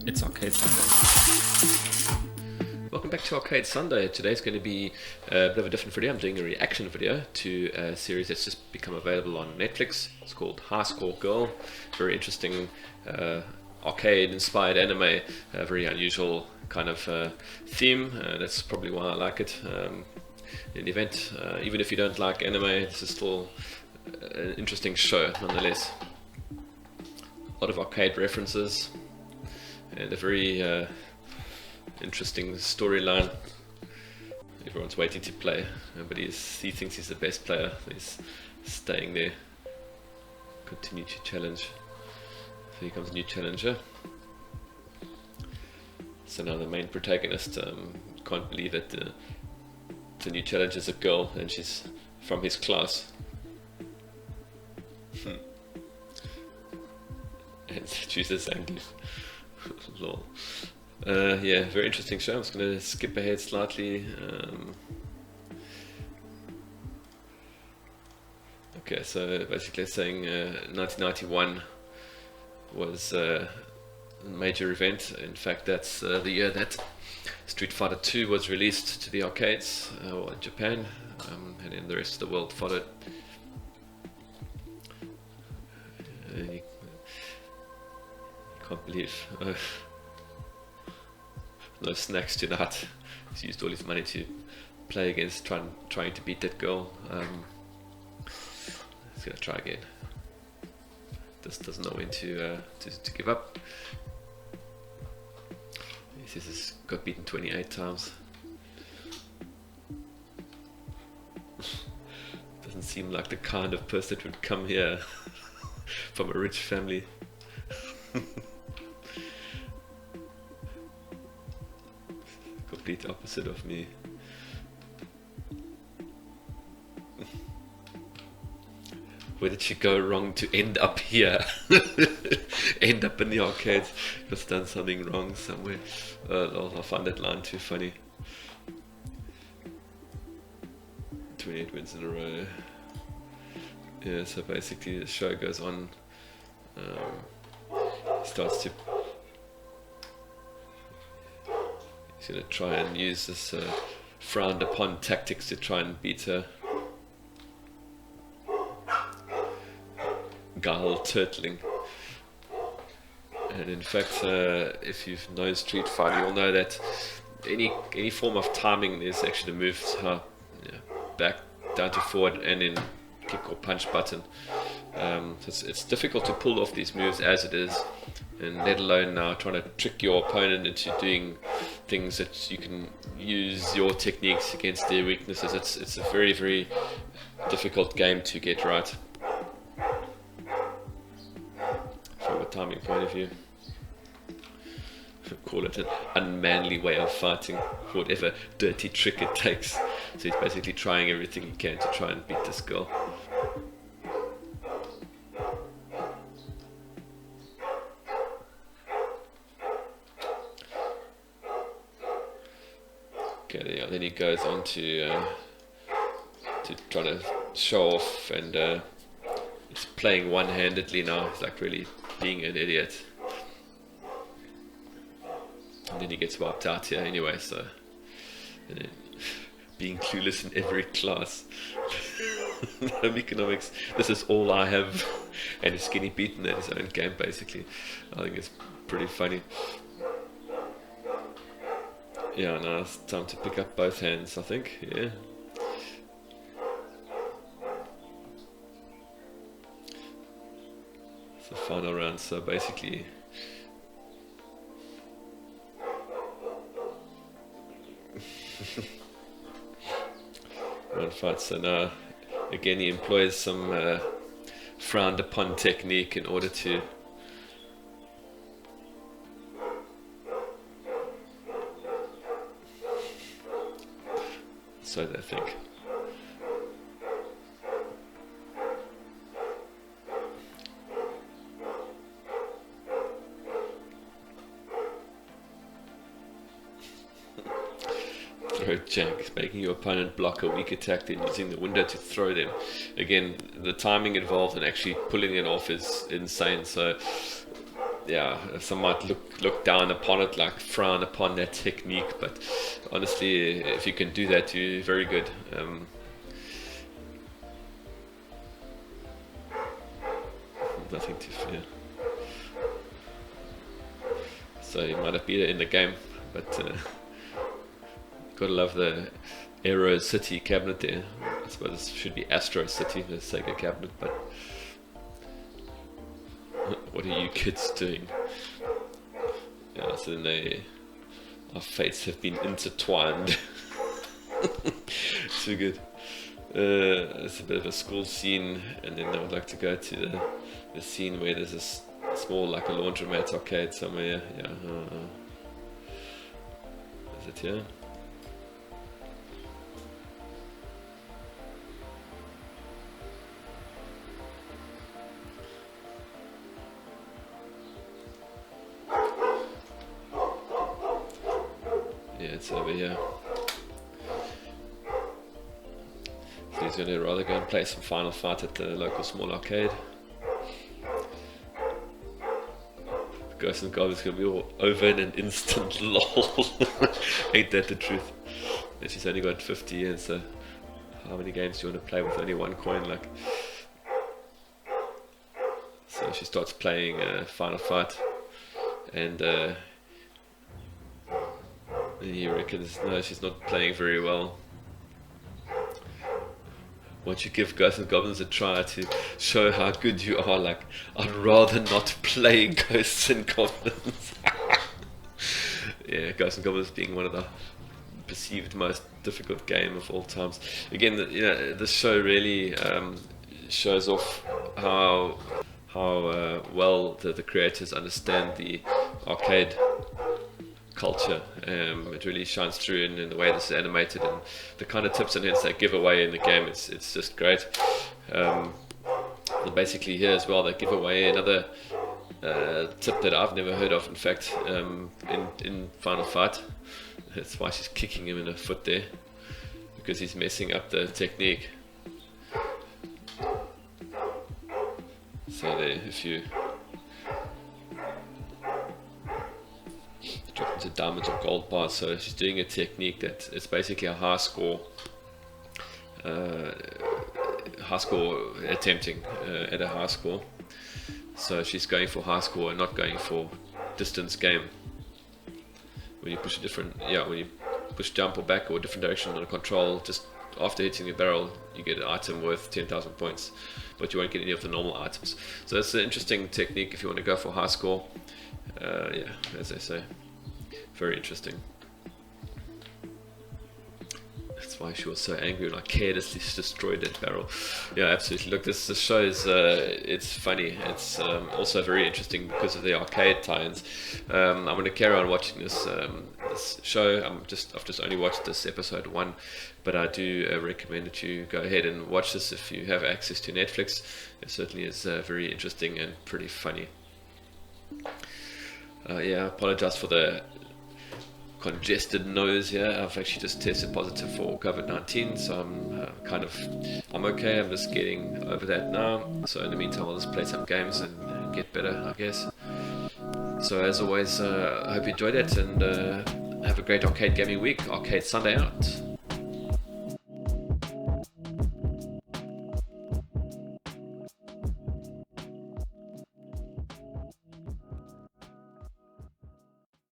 It's Arcade Sunday. Welcome back to Arcade Sunday. Today's going to be a bit of a different video. I'm doing a reaction video to a series that's just become available on Netflix. It's called High Score Girl. Very interesting arcade-inspired anime. Very unusual kind of theme. That's probably why I like it. In the event, even if you don't like anime, this is still an interesting show nonetheless. A lot of arcade references and a very interesting storyline. Everyone's waiting to play, but he thinks he's the best player. He's staying there. Continue to challenge. So here comes a new challenger. So now the main protagonist can't believe that the new challenger is a girl and she's from his class. And chooses Zangief. Lol. Yeah, very interesting show. I'm just going to skip ahead slightly. Okay, so basically saying 1991 was a major event. In fact, that's the year that Street Fighter 2 was released to the arcades in Japan, and then the rest of the world followed. You can't believe no snacks tonight. He's used all his money to play against trying to beat that girl. He's gonna try again. Just doesn't know when to give up. He says he's got beaten 28 times. Doesn't seem like the kind of person that would come here from a rich family. Complete opposite of me. Where did she go wrong to end up here? End up in the arcades. Just done something wrong somewhere. I find that line too funny. 28 wins in a row. Yeah, so basically the show goes on. Starts to. He's going to try and use this frowned upon tactics to try and beat her. Guile turtling. And in fact, if you've known Street Fighter, you'll know that any form of timing is actually the moves back, down to forward, and then kick or punch button. So it's difficult to pull off these moves as it is, and let alone now trying to trick your opponent into doing things that you can use your techniques against their weaknesses. It's a very, very difficult game to get right from a timing point of view. Call it an unmanly way of fighting, whatever dirty trick it takes. So he's basically trying everything he can to try and beat this girl. Okay, yeah, then he goes on to try to show off, and he's playing one-handedly now. He's like really being an idiot. And then he gets wiped out here anyway, so and then being clueless in every class. Home economics, this is all I have, and he's getting beaten at his own game basically. I think it's pretty funny. Yeah, now it's time to pick up both hands, I think, yeah. It's the final round, so basically one fight. So now again he employs some frowned upon technique in order to so they think. Throw jank, making your opponent block a weak attack, then using the window to throw them. Again, the timing involved in actually pulling it off is insane. So yeah, some might look down upon it, like frown upon that technique. But honestly, if you can do that, you're very good. Nothing to fear. So you might have beat it in the game, but gotta love the Aero City cabinet there. I suppose it should be Astro City, the Sega cabinet, but what are you kids doing? Yeah, so then our fates have been intertwined. Too good. It's a bit of a school scene, and then I would like to go to the scene where there's this small, like a laundromat arcade somewhere. Yeah. Is it here? Yeah, it's over here. So he's going to rather go and play some Final Fight at the local small arcade. Ghosts and Goblins going to be all over in an instant. Lol. Ain't that the truth? And she's only got 50 years, so how many games do you want to play with only one coin? Like, so she starts playing Final Fight, and he reckons no, she's not playing very well. Once you give Ghosts and Goblins a try to show how good you are, like, I'd rather not play Ghosts and Goblins. Yeah, Ghosts and Goblins being one of the perceived most difficult game of all times. Again, this show really shows off how well the creators understand the arcade culture. It really shines through in the way this is animated and the kind of tips and hints they give away in the game. It's just great. And basically here as well, they give away another tip that I've never heard of, in fact, in Final Fight. That's why she's kicking him in the foot there, because he's messing up the technique. So there, if you drop into diamonds or gold bars, so she's doing a technique that it's basically a high score attempting at a high score. So she's going for high score and not going for distance game. When you push when you push jump or back or a different direction on a control, just after hitting the barrel, you get an item worth 10,000 points, but you won't get any of the normal items. So that's an interesting technique if you want to go for high score. Yeah, as I say, very interesting. That's why she was so angry when I carelessly destroyed that barrel. Yeah, absolutely. Look, this show is it's funny. It's also very interesting because of the arcade tie-ins. I'm going to carry on watching this show. I've just only watched this episode 1, but I do recommend that you go ahead and watch this if you have access to Netflix. It certainly is very interesting and pretty funny. Yeah, I apologize for the congested nose here. I've actually just tested positive for COVID-19, so I'm okay. I'm just getting over that now. So in the meantime, I'll just play some games and get better, I guess. So as always, I hope you enjoyed it, and have a great arcade gaming week. Arcade Sunday out.